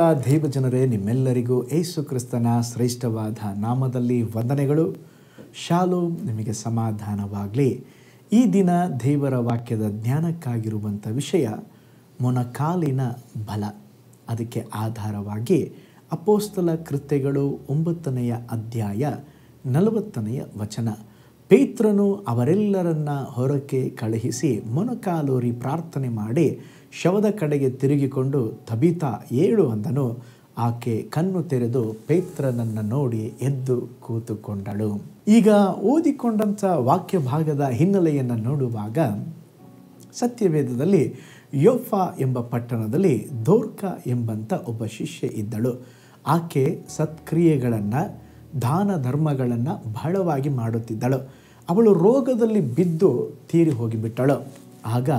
ಪ್ರೀತಿಯುಳ್ಳ ದೇವಜನರೇ, ನಿಮ್ಮೆಲ್ಲರಿಗೂ ಯೇಸು ಕ್ರಿಸ್ತನ ಶ್ರೇಷ್ಠವಾದ ನಾಮದಲ್ಲಿ ವಂದನೆಗಳು. ಶಾಲೋಮ್, ನಿಮಗೆ ಸಮಾಧಾನವಾಗಲಿ. ಈ ದಿನ ದೇವರ ವಾಕ್ಯದ ಜ್ಞಾನಕ್ಕಾಗಿರುವಂಥ ವಿಷಯ ಮೊಣಕಾಲಿನ ಬಲ. ಅದಕ್ಕೆ ಆಧಾರವಾಗಿ ಅಪೊಸ್ತಲ ಕೃತ್ಯಗಳು 9ನೇ ಅಧ್ಯಾಯ 40ನೇ ವಚನ. ಪೇತ್ರನು ಅವರೆಲ್ಲರನ್ನ ಹೊರಕ್ಕೆ ಕಳುಹಿಸಿ ಮೊಣಕಾಲೂರಿ ಪ್ರಾರ್ಥನೆ ಮಾಡಿ ಶವದ ಕಡೆಗೆ ತಿರುಗಿಕೊಂಡು ತಬಿತಾ ಏಳು ಅಂದನು. ಆಕೆ ಕಣ್ಣು ತೆರೆದು ಪೇತ್ರನನ್ನು ನೋಡಿ ಎದ್ದು ಕೂತುಕೊಂಡಳು. ಈಗ ಓದಿಕೊಂಡಂಥ ವಾಕ್ಯ ಭಾಗದ ಹಿನ್ನೆಲೆಯನ್ನು ನೋಡುವಾಗ ಸತ್ಯವೇದದಲ್ಲಿ ಯೋಫ ಎಂಬ ಪಟ್ಟಣದಲ್ಲಿ ದೋರ್ಕ ಎಂಬಂಥ ಒಬ್ಬ ಶಿಷ್ಯ ಇದ್ದಳು. ಆಕೆ ಸತ್ಕ್ರಿಯೆಗಳನ್ನು, ದಾನ ಧರ್ಮಗಳನ್ನು ಬಹಳವಾಗಿ ಮಾಡುತ್ತಿದ್ದಳು. ಅವಳು ರೋಗದಲ್ಲಿ ಬಿದ್ದು ತೀರಿ ಹೋಗಿಬಿಟ್ಟಳು. ಆಗ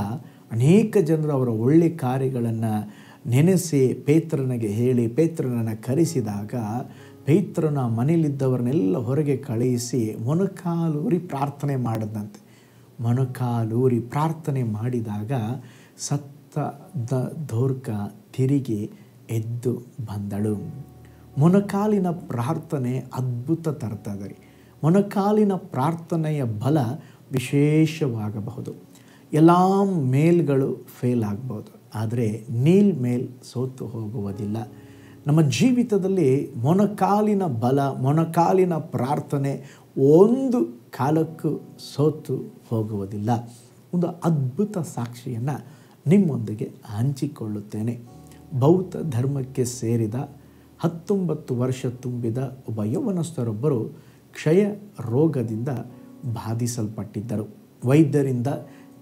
ಅನೇಕ ಜನರು ಅವರ ಒಳ್ಳೆ ಕಾರ್ಯಗಳನ್ನು ನೆನೆಸಿ ಪೇತ್ರನಿಗೆ ಹೇಳಿ ಪೇತ್ರನನ್ನು ಕರೆಸಿದಾಗ ಪೇತ್ರನ ಮನೆಯಲ್ಲಿದ್ದವರನ್ನೆಲ್ಲ ಹೊರಗೆ ಕಳುಹಿಸಿ ಮೊಣಕಾಲೂರಿ ಪ್ರಾರ್ಥನೆ ಮಾಡಿದಂತೆ. ಮೊಣಕಾಲೂರಿ ಪ್ರಾರ್ಥನೆ ಮಾಡಿದಾಗ ಸತ್ತ ದೋರ್ಕ ತಿರುಗಿ ಎದ್ದು ಬಂದಳು. ಮೊಣಕಾಲಿನ ಪ್ರಾರ್ಥನೆ ಅದ್ಭುತ ತರ್ತದೆ. ಮೊಣಕಾಲಿನ ಪ್ರಾರ್ಥನೆಯ ಬಲ ವಿಶೇಷವಾಗಬಹುದು. ಎಲ್ಲ ಮೇಲ್ಗಳು ಫೇಲ್ ಆಗ್ಬೋದು, ಆದರೆ ನೀಲ್ ಮೇಲ್ ಸೋತು ಹೋಗುವುದಿಲ್ಲ. ನಮ್ಮ ಜೀವಿತದಲ್ಲಿ ಮೊಣಕಾಲಿನ ಬಲ, ಮೊಣಕಾಲಿನ ಪ್ರಾರ್ಥನೆ ಒಂದು ಕಾಲಕ್ಕೂ ಸೋತು ಹೋಗುವುದಿಲ್ಲ. ಒಂದು ಅದ್ಭುತ ಸಾಕ್ಷಿಯನ್ನು ನಿಮ್ಮೊಂದಿಗೆ ಹಂಚಿಕೊಳ್ಳುತ್ತೇನೆ. ಬೌದ್ಧ ಧರ್ಮಕ್ಕೆ ಸೇರಿದ 19 ವರ್ಷ ತುಂಬಿದ ಒಬ್ಬ ಯೌವನಸ್ಥರೊಬ್ಬರು ಕ್ಷಯ ರೋಗದಿಂದ ಬಾಧಿಸಲ್ಪಟ್ಟಿದ್ದರು. ವೈದ್ಯರಿಂದ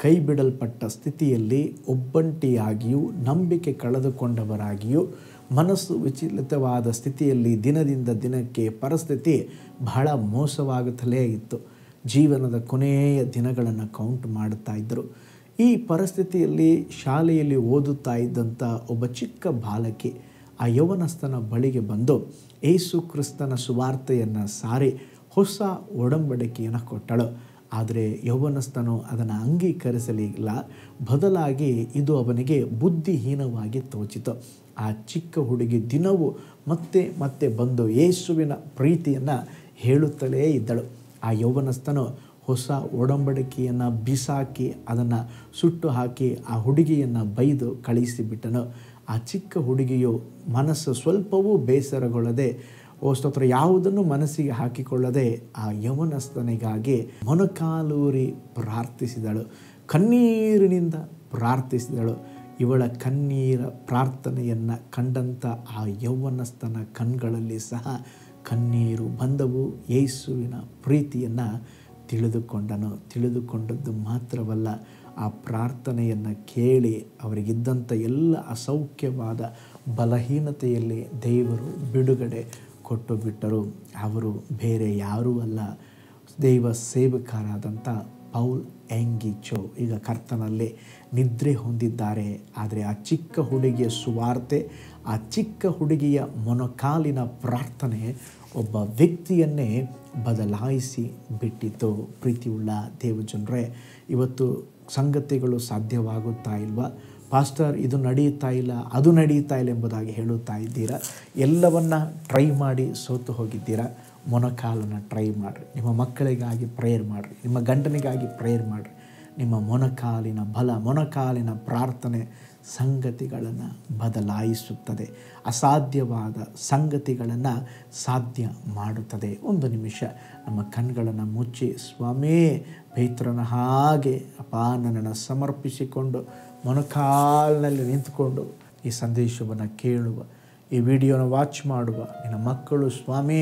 ಕೈ ಬಿಡಲ್ಪಟ್ಟ ಸ್ಥಿತಿಯಲ್ಲಿ ಒಬ್ಬಂಟಿಯಾಗಿಯೂ ನಂಬಿಕೆ ಕಳೆದುಕೊಂಡವರಾಗಿಯೂ ಮನಸ್ಸು ವಿಚಲಿತವಾದ ಸ್ಥಿತಿಯಲ್ಲಿ ದಿನದಿಂದ ದಿನಕ್ಕೆ ಪರಿಸ್ಥಿತಿ ಬಹಳ ಮೋಸವಾಗುತ್ತಲೇ ಇತ್ತು. ಜೀವನದ ಕೊನೆಯ ದಿನಗಳನ್ನು ಕೌಂಟ್ ಮಾಡುತ್ತಾ ಇದ್ದರು. ಈ ಪರಿಸ್ಥಿತಿಯಲ್ಲಿ ಶಾಲೆಯಲ್ಲಿ ಓದುತ್ತಾ ಇದ್ದಂಥ ಒಬ್ಬ ಚಿಕ್ಕ ಬಾಲಕಿ ಆ ಯೌವನಸ್ಥನ ಬಳಿಗೆ ಬಂದು ಯೇಸು ಕ್ರಿಸ್ತನ ಸುವಾರ್ತೆಯನ್ನು ಸಾರಿ ಹೊಸ ಒಡಂಬಡಿಕೆಯನ್ನು ಕೊಟ್ಟಳು. ಆದರೆ ಯೌವನಸ್ಥನು ಅದನ್ನು ಅಂಗೀಕರಿಸಲಿಲ್ಲ. ಬದಲಾಗಿ ಇದು ಅವನಿಗೆ ಬುದ್ಧಿಹೀನವಾಗಿ ತೋಚಿತು. ಆ ಚಿಕ್ಕ ಹುಡುಗಿ ದಿನವೂ ಮತ್ತೆ ಮತ್ತೆ ಬಂದು ಯೇಸುವಿನ ಪ್ರೀತಿಯನ್ನು ಹೇಳುತ್ತಲೇ ಇದ್ದಳು. ಆ ಯೌವನಸ್ಥನು ಹೊಸ ಒಡಂಬಡಿಕೆಯನ್ನು ಬಿಸಾಕಿ ಅದನ್ನು ಸುಟ್ಟು ಹಾಕಿ ಆ ಹುಡುಗಿಯನ್ನು ಬೈದು ಕಳಿಸಿಬಿಟ್ಟನು. ಆ ಚಿಕ್ಕ ಹುಡುಗಿಯು ಮನಸ್ಸು ಸ್ವಲ್ಪವೂ ಬೇಸರಗೊಳ್ಳದೆ, ಸ್ತೋತ್ರ, ಯಾವುದನ್ನು ಮನಸ್ಸಿಗೆ ಹಾಕಿಕೊಳ್ಳದೆ ಆ ಯೌವನಸ್ಥನಿಗಾಗಿ ಮೊಣಕಾಲೂರಿ ಪ್ರಾರ್ಥಿಸಿದಳು. ಕಣ್ಣೀರಿನಿಂದ ಪ್ರಾರ್ಥಿಸಿದಳು. ಇವಳ ಕಣ್ಣೀರ ಪ್ರಾರ್ಥನೆಯನ್ನು ಕಂಡಂಥ ಆ ಯೌವನಸ್ಥನ ಕಣ್ಗಳಲ್ಲಿ ಸಹ ಕಣ್ಣೀರು ಬಂದವು. ಯೇಸುವಿನ ಪ್ರೀತಿಯನ್ನು ತಿಳಿದುಕೊಂಡದ್ದು ಮಾತ್ರವಲ್ಲ, ಆ ಪ್ರಾರ್ಥನೆಯನ್ನು ಕೇಳಿ ಅವರಿಗಿದ್ದಂಥ ಎಲ್ಲ ಅಸೌಖ್ಯವಾದ ಬಲಹೀನತೆಯಲ್ಲಿ ದೇವರು ಬಿಡುಗಡೆ ಕೊಟ್ಟು ಬಿಟ್ಟರು. ಅವರು ಬೇರೆ ಯಾರೂ ಅಲ್ಲ, ದೈವ ಸೇವಕರಾದಂಥ ಪೌಲ್ ಎಂಗಿಚೋ ಈಗ ಕರ್ತನಲ್ಲಿ ನಿದ್ರೆ ಹೊಂದಿದ್ದಾರೆ. ಆದರೆ ಆ ಚಿಕ್ಕ ಹುಡುಗಿಯ ಸುವಾರ್ತೆ, ಆ ಚಿಕ್ಕ ಹುಡುಗಿಯ ಮೊಣಕಾಲಿನ ಪ್ರಾರ್ಥನೆ ಒಬ್ಬ ವ್ಯಕ್ತಿಯನ್ನೇ ಬದಲಾಯಿಸಿ ಬಿಟ್ಟಿತು. ಪ್ರೀತಿಯುಳ್ಳ ದೇವಜನರೇ, ಇವತ್ತು ಸಂಗತಿಗಳು ಸಾಧ್ಯವಾಗುತ್ತಾ ಇಲ್ವಾ? ಪಾಸ್ಟರ್, ಇದು ನಡೆಯುತ್ತಾ ಇಲ್ಲ, ಅದು ನಡೆಯುತ್ತಾ ಇಲ್ಲ ಎಂಬುದಾಗಿ ಹೇಳುತ್ತಾ ಇದ್ದೀರಾ? ಎಲ್ಲವನ್ನ ಟ್ರೈ ಮಾಡಿ ಸೋತು ಹೋಗಿದ್ದೀರಾ? ಮೊಣಕಾಲನ್ನು ಟ್ರೈ ಮಾಡಿರಿ. ನಿಮ್ಮ ಮಕ್ಕಳಿಗಾಗಿ ಪ್ರೇಯರ್ ಮಾಡಿರಿ, ನಿಮ್ಮ ಗಂಡನಿಗಾಗಿ ಪ್ರೇಯರ್ ಮಾಡಿರಿ. ನಿಮ್ಮ ಮೊಣಕಾಲಿನ ಬಲ, ಮೊಣಕಾಲಿನ ಪ್ರಾರ್ಥನೆ ಸಂಗತಿಗಳನ್ನು ಬದಲಾಯಿಸುತ್ತದೆ. ಅಸಾಧ್ಯವಾದ ಸಂಗತಿಗಳನ್ನು ಸಾಧ್ಯ ಮಾಡುತ್ತದೆ. ಒಂದು ನಿಮಿಷ ನಮ್ಮ ಕಣ್ಗಳನ್ನು ಮುಚ್ಚಿ, ಸ್ವಾಮೀ, ಪೇತ್ರನ ಹಾಗೆ ಅಪ್ಪ ನನ್ನನ್ನು ಸಮರ್ಪಿಸಿಕೊಂಡು ಮೊಣಕಾಲಿನಲ್ಲಿ ನಿಂತುಕೊಂಡು ಈ ಸಂದೇಶವನ್ನು ಕೇಳುವ, ಈ ವಿಡಿಯೋನ ವಾಚ್ ಮಾಡುವ ನಿನ್ನ ಮಕ್ಕಳು ಸ್ವಾಮಿ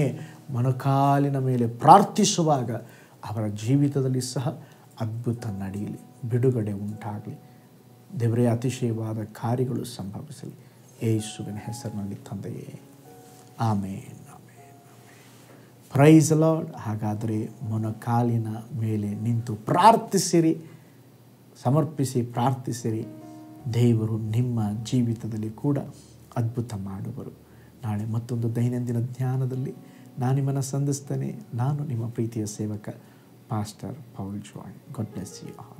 ಮೊಣಕಾಲಿನ ಮೇಲೆ ಪ್ರಾರ್ಥಿಸುವಾಗ ಅವರ ಜೀವಿತದಲ್ಲಿ ಸಹ ಅದ್ಭುತ ನಡೆಯಲಿ, ಬಿಡುಗಡೆ ಉಂಟಾಗಲಿ. ದೇವರೇ, ಅತಿಶಯವಾದ ಕಾರ್ಯಗಳು ಸಂಭವಿಸಲಿ. ಯೇಸುವಿನ ಹೆಸರಿನಲ್ಲಿ ತಂದೆಯೇ, ಆಮೇನ್, ಆಮೇನ್, ಪ್ರೈಸ್ ಲಾರ್ಡ್. ಹಾಗಾದರೆ ಮೊಣಕಾಲಿನ ಮೇಲೆ ನಿಂತು ಪ್ರಾರ್ಥಿಸಿರಿ, ಸಮರ್ಪಿಸಿ ಪ್ರಾರ್ಥಿಸಿರಿ. ದೇವರು ನಿಮ್ಮ ಜೀವಿತದಲ್ಲಿ ಕೂಡ ಅದ್ಭುತ ಮಾಡುವರು. ನಾಳೆ ಮತ್ತೊಂದು ದೈನಂದಿನ ಧ್ಯಾನದಲ್ಲಿ ನಾನು ನಿಮ್ಮನ್ನು ಸಂಧಿಸ್ತೇನೆ. ನಾನು ನಿಮ್ಮ ಪ್ರೀತಿಯ ಸೇವಕ pastor Paul Joy. God bless you all.